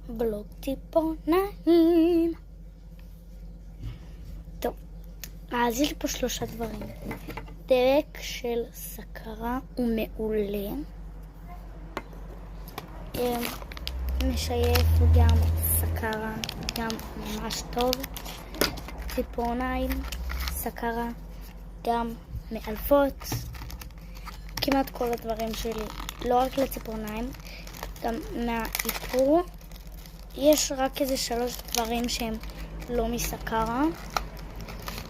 בלוג ציפורניים. טוב, אז יש לי פה 3 דברים. דבק של סכרה הוא מעולה. משייף גם סכרה, גם ממש טוב. ציפורניים, סכרה, גם מאלפות. כמעט כל הדברים שלי, לא רק לציפורניים, גם מהאיפור. יש רק איזה 3 דברים שהם לא מסכרה.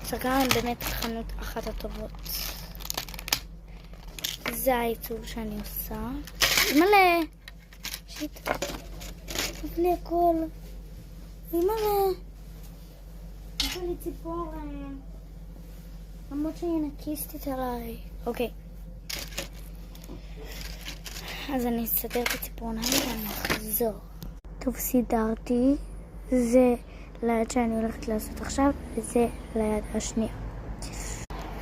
סכרה הם באמת חנות אחת הטובות. זה העיצוב שאני עושה. מלא! שיט. תבלי הכל. מלא. יש לי ציפורן. למרות שהיא נקיסטית עליי. אוקיי. אז אני אסדר את הציפורניים ואני אחזור. טוב, סידרתי. זה ליד שאני הולכת לעשות עכשיו, וזה ליד השנייה.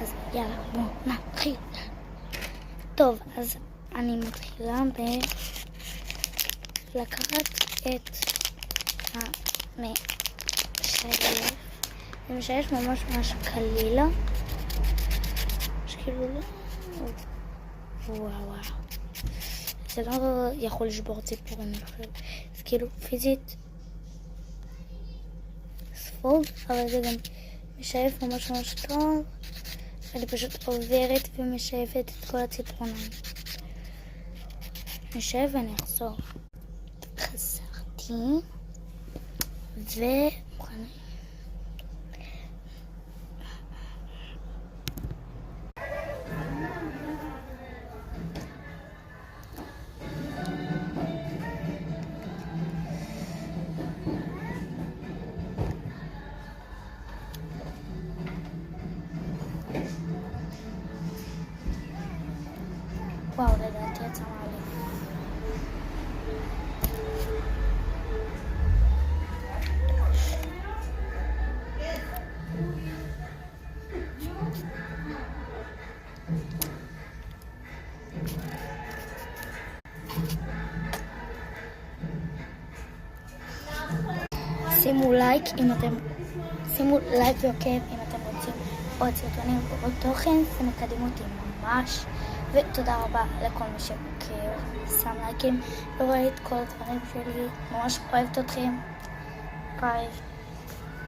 אז יאללה, בואו נתחיל. טוב, אז אני מתחילה לקחת את המשייף. זה משייף ממש קליל. שכאילו לא... וואו. זה לא יכול לשבור ציפורן אחר. זה כאילו פיזית ספוג, אבל זה גם משייף ממש טוב. אני פשוט עוברת ומשייפת את כל הציפורניים. משייף ואני אחזור. חזרתי ומוכנה. וואו, לדעתי יצא מעלה. שימו לייק ועוקב אם אתם רוצים עוד סרטונים ועוד תוכן, זה מקדם אותי ממש. ותודה רבה לכל מי שעוקב, שם לייקים ורואה את כל הדברים שלי. ממש אוהבת אתכם. ביי.